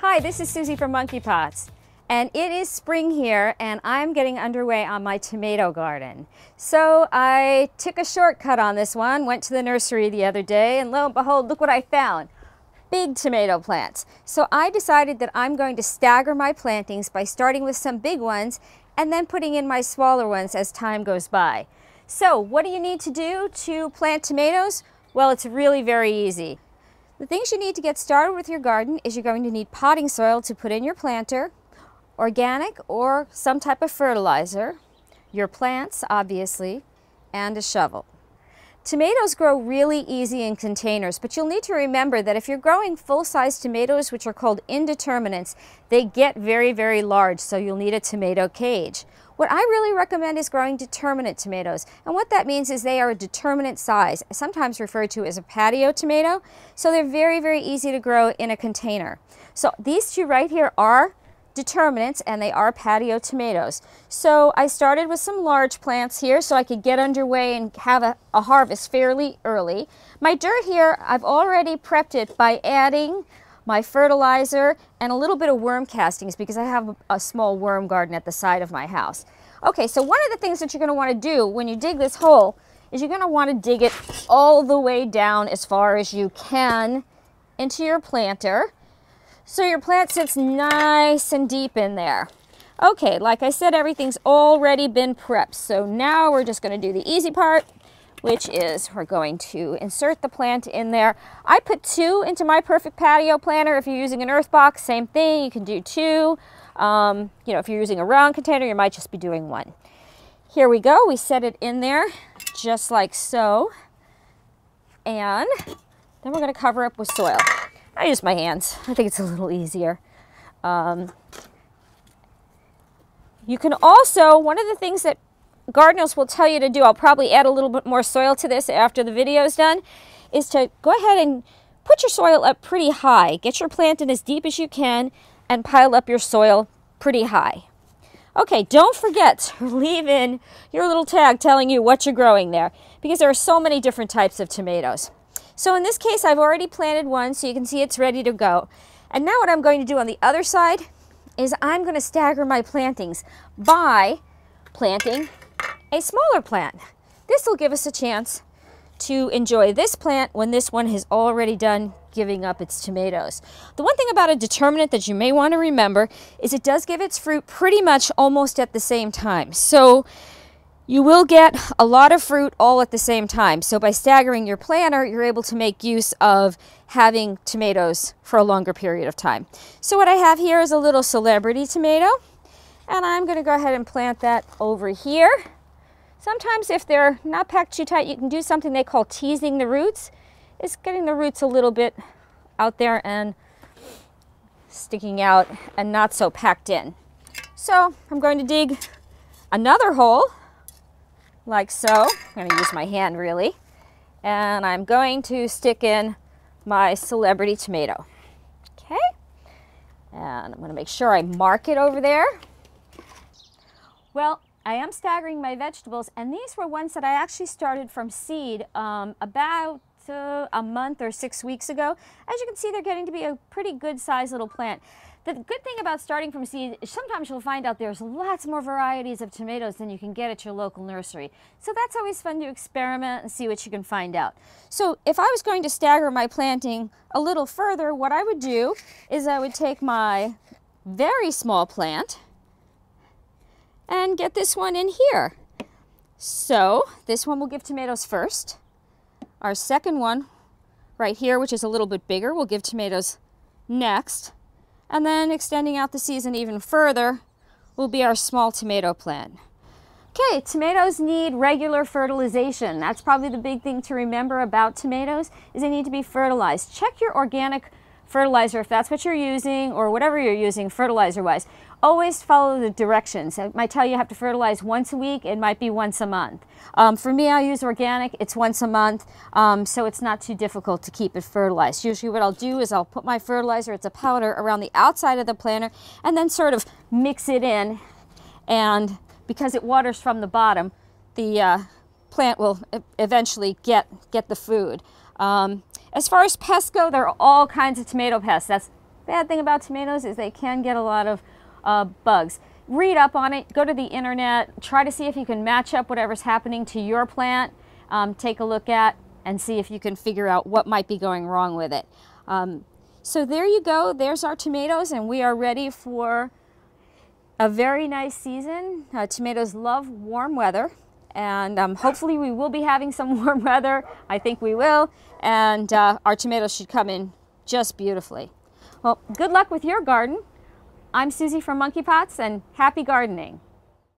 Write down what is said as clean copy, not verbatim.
Hi, this is Suzy from MonkeyPots, and it is spring here and I'm getting underway on my tomato garden. So I took a shortcut on this one, went to the nursery the other day, and lo and behold, look what I found. Big tomato plants. So I decided that I'm going to stagger my plantings by starting with some big ones and then putting in my smaller ones as time goes by. So what do you need to do to plant tomatoes? Well, it's really very easy. The things you need to get started with your garden is you're going to need potting soil to put in your planter, organic or some type of fertilizer, your plants obviously, and a shovel. Tomatoes grow really easy in containers, but you'll need to remember that if you're growing full-size tomatoes, which are called indeterminates, they get very, very large, so you'll need a tomato cage. What I really recommend is growing determinate tomatoes, and what that means is they are a determinate size, sometimes referred to as a patio tomato, so they're very, very easy to grow in a container. So these two right here are determinants, and they are patio tomatoes. So I started with some large plants here so I could get underway and have a harvest fairly early. My dirt here, I've already prepped it by adding my fertilizer and a little bit of worm castings because I have a small worm garden at the side of my house. Okay, so one of the things that you're going to want to do when you dig this hole is you're going to want to dig it all the way down as far as you can into your planter, so your plant sits nice and deep in there. Okay, like I said, everything's already been prepped. So now we're just going to do the easy part, which is we're going to insert the plant in there. I put 2 into my perfect patio planter. If you're using an earth box, same thing, you can do 2. You know, if you're using a round container, you might just be doing 1. Here we go. We set it in there just like so. And then we're going to cover up with soil. I use my hands. I think it's a little easier. You can also, one of the things that gardeners will tell you to do, I'll probably add a little bit more soil to this after the video is done, is to go ahead and put your soil up pretty high. Get your plant in as deep as you can and pile up your soil pretty high. Okay, don't forget to leave in your little tag telling you what you're growing there, because there are so many different types of tomatoes. So in this case, I've already planted one, so you can see it's ready to go. And now what I'm going to do on the other side is I'm going to stagger my plantings by planting a smaller plant. This will give us a chance to enjoy this plant when this one has already done giving up its tomatoes. The one thing about a determinant that you may want to remember is it does give its fruit pretty much almost at the same time. So you will get a lot of fruit all at the same time. So by staggering your planter, you're able to make use of having tomatoes for a longer period of time. So what I have here is a little celebrity tomato, and I'm going to go ahead and plant that over here. Sometimes if they're not packed too tight, you can do something they call teasing the roots. It's getting the roots a little bit out there and sticking out and not so packed in. So I'm going to dig another hole like so. I'm going to use my hand really, and I'm going to stick in my celebrity tomato. Okay, and I'm going to make sure I mark it over there. Well, I am staggering my vegetables, and these were ones that I actually started from seed about a month or 6 weeks ago. As you can see, they're getting to be a pretty good sized little plant. The good thing about starting from seed is sometimes you'll find out there's lots more varieties of tomatoes than you can get at your local nursery. So that's always fun to experiment and see what you can find out. So if I was going to stagger my planting a little further, what I would do is I would take my very small plant and get this one in here. So this one will give tomatoes first. Our second one right here, which is a little bit bigger, will give tomatoes next. And then extending out the season even further will be our small tomato plant. Okay, tomatoes need regular fertilization. That's probably the big thing to remember about tomatoes, is they need to be fertilized. Check your organic fertilizer if that's what you're using, or whatever you're using fertilizer-wise. Always follow the directions. It might tell you have to fertilize once a week. It might be once a month. For me, I use organic. It's once a month, so it's not too difficult to keep it fertilized. Usually what I'll do is I'll put my fertilizer, it's a powder, around the outside of the planter and then sort of mix it in, and because it waters from the bottom, the plant will eventually get the food. As far as pests go, there are all kinds of tomato pests. That's Bad thing about tomatoes is they can get a lot of bugs. Read up on it, go to the internet, try to see if you can match up whatever's happening to your plant, take a look at and see if you can figure out what might be going wrong with it. So there you go, there's our tomatoes, and we are ready for a very nice season. Tomatoes love warm weather, and hopefully we will be having some warm weather. I think we will, and our tomatoes should come in just beautifully. Well, good luck with your garden. I'm Suzy from MonkeyPots, and happy gardening.